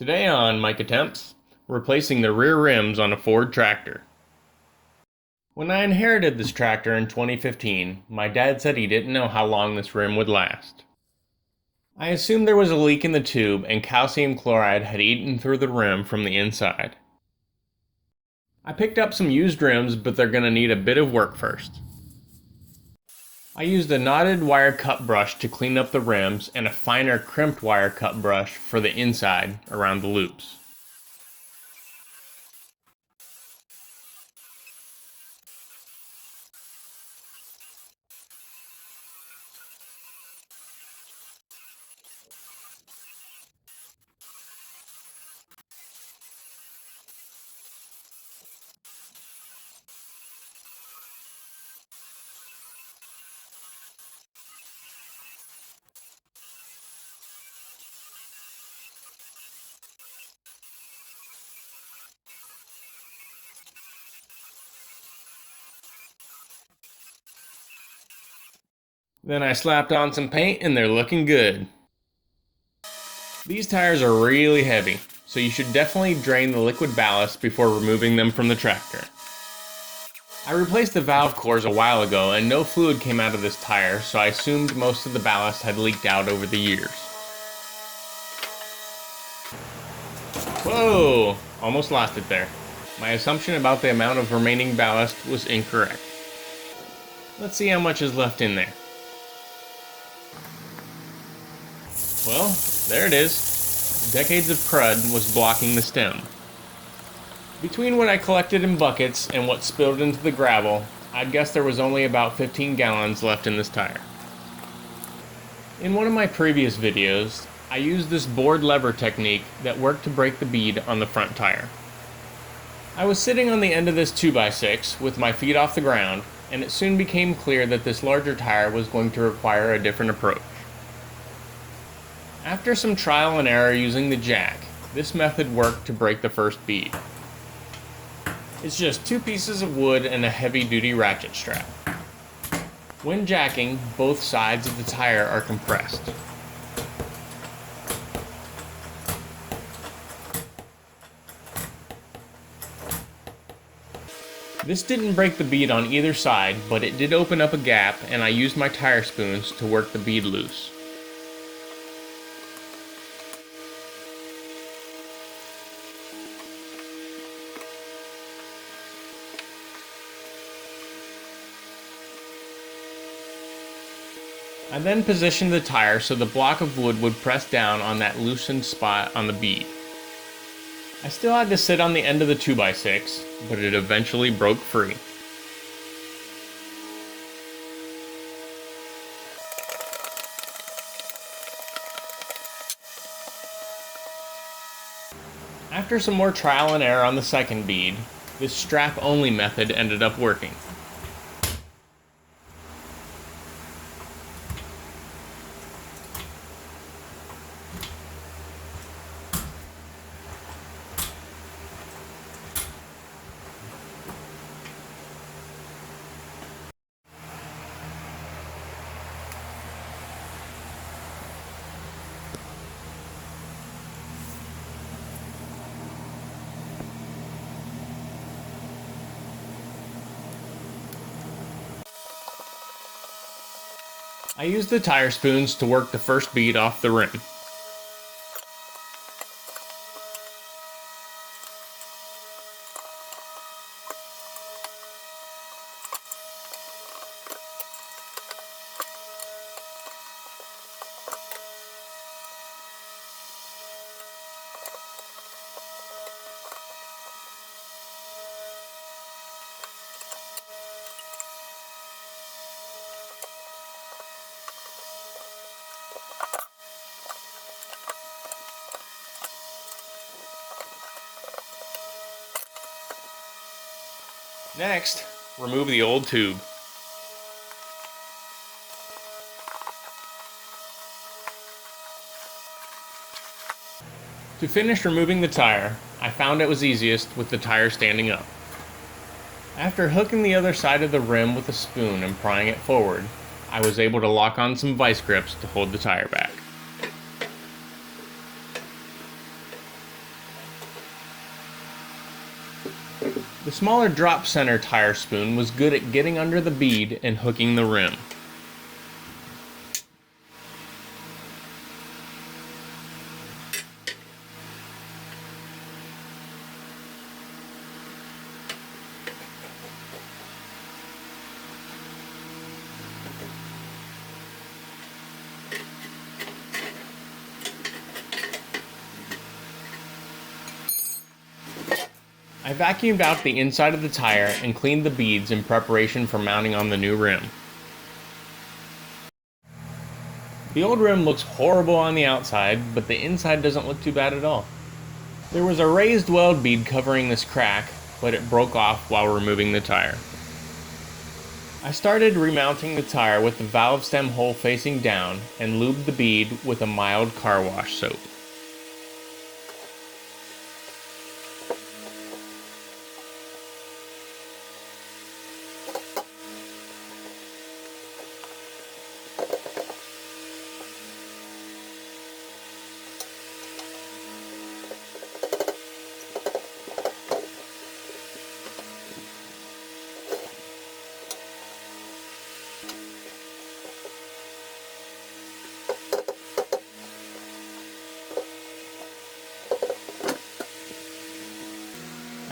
Today on Mike Attempts, replacing the rear rims on a Ford tractor. When I inherited this tractor in 2015, my dad said he didn't know how long this rim would last. I assumed there was a leak in the tube and calcium chloride had eaten through the rim from the inside. I picked up some used rims, but they're going to need a bit of work first. I used a knotted wire cut brush to clean up the rims and a finer crimped wire cut brush for the inside around the loops. Then I slapped on some paint and they're looking good. These tires are really heavy, so you should definitely drain the liquid ballast before removing them from the tractor. I replaced the valve cores a while ago and no fluid came out of this tire, so I assumed most of the ballast had leaked out over the years. Whoa! Almost lost it there. My assumption about the amount of remaining ballast was incorrect. Let's see how much is left in there. Well, there it is. Decades of crud was blocking the stem. Between what I collected in buckets and what spilled into the gravel, I'd guess there was only about 15 gallons left in this tire. In one of my previous videos, I used this board lever technique that worked to break the bead on the front tire. I was sitting on the end of this 2x6 with my feet off the ground, and it soon became clear that this larger tire was going to require a different approach. After some trial and error using the jack, this method worked to break the first bead. It's just two pieces of wood and a heavy-duty ratchet strap. When jacking, both sides of the tire are compressed. This didn't break the bead on either side, but it did open up a gap, and I used my tire spoons to work the bead loose. I then positioned the tire so the block of wood would press down on that loosened spot on the bead. I still had to sit on the end of the 2x6, but it eventually broke free. After some more trial and error on the second bead, this strap-only method ended up working. I used the tire spoons to work the first bead off the rim. Next, remove the old tube. To finish removing the tire, I found it was easiest with the tire standing up. After hooking the other side of the rim with a spoon and prying it forward, I was able to lock on some vice grips to hold the tire back. The smaller drop center tire spoon was good at getting under the bead and hooking the rim. I vacuumed out the inside of the tire and cleaned the beads in preparation for mounting on the new rim. The old rim looks horrible on the outside, but the inside doesn't look too bad at all. There was a raised weld bead covering this crack, but it broke off while removing the tire. I started remounting the tire with the valve stem hole facing down and lubed the bead with a mild car wash soap.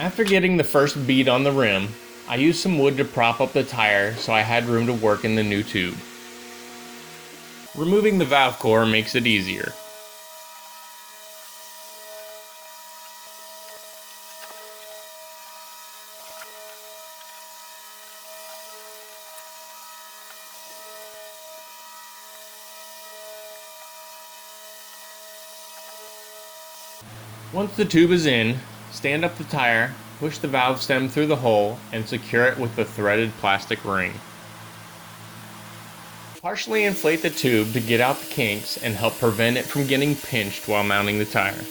After getting the first bead on the rim, I used some wood to prop up the tire so I had room to work in the new tube. Removing the valve core makes it easier. Once the tube is in, stand up the tire, push the valve stem through the hole, and secure it with the threaded plastic ring. Partially inflate the tube to get out the kinks and help prevent it from getting pinched while mounting the tire.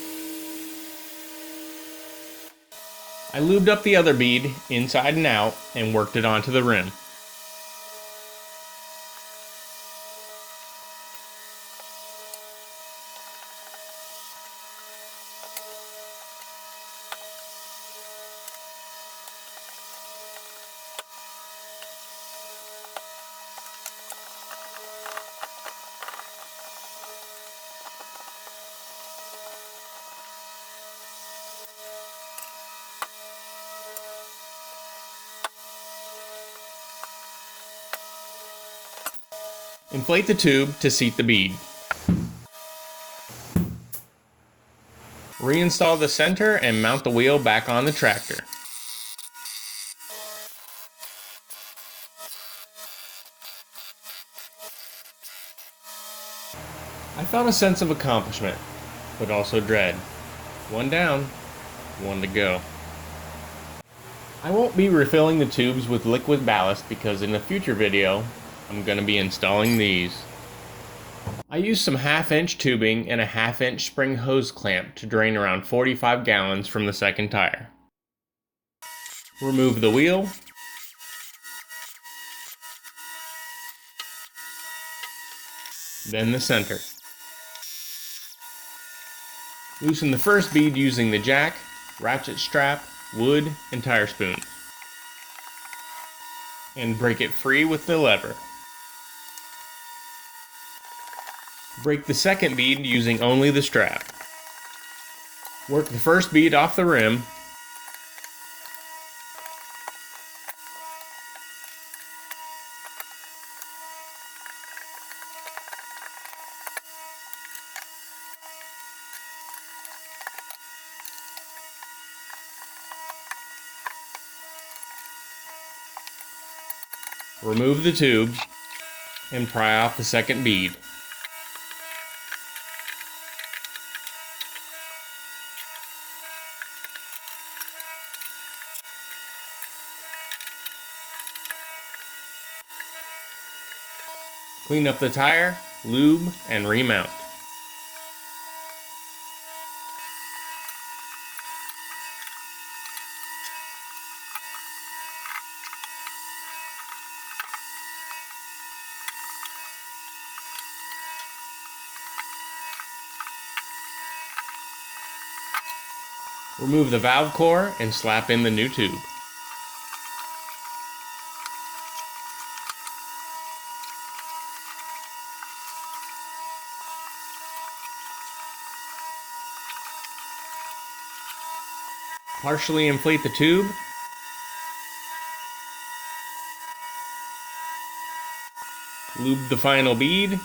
I lubed up the other bead inside and out and worked it onto the rim. Inflate the tube to seat the bead. Reinstall the center and mount the wheel back on the tractor. I felt a sense of accomplishment, but also dread. One down, one to go. I won't be refilling the tubes with liquid ballast because in a future video, I'm going to be installing these. I used some 1/2-inch tubing and a 1/2-inch spring hose clamp to drain around 45 gallons from the second tire. Remove the wheel. Then the center. Loosen the first bead using the jack, ratchet strap, wood, and tire spoon. And break it free with the lever. Break the second bead using only the strap. Work the first bead off the rim. Remove the tube and pry off the second bead. Clean up the tire, lube, and remount. Remove the valve core and slap in the new tube. Partially inflate the tube. Lube the final bead.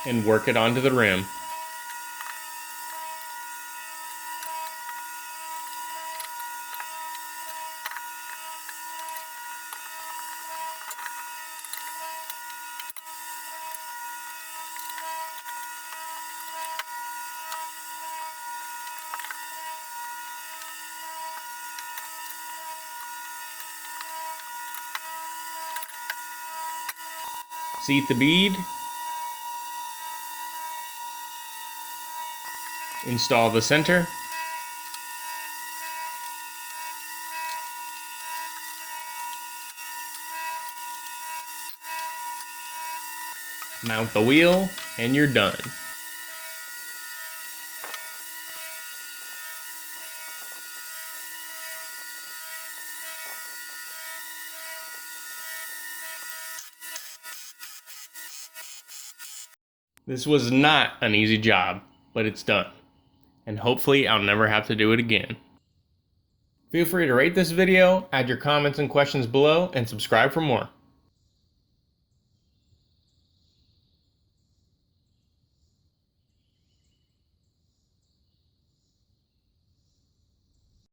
And work it onto the rim. Seat the bead. Install the center. Mount the wheel, and you're done. This was not an easy job, but it's done. And hopefully I'll never have to do it again. Feel free to rate this video, add your comments and questions below, and subscribe for more.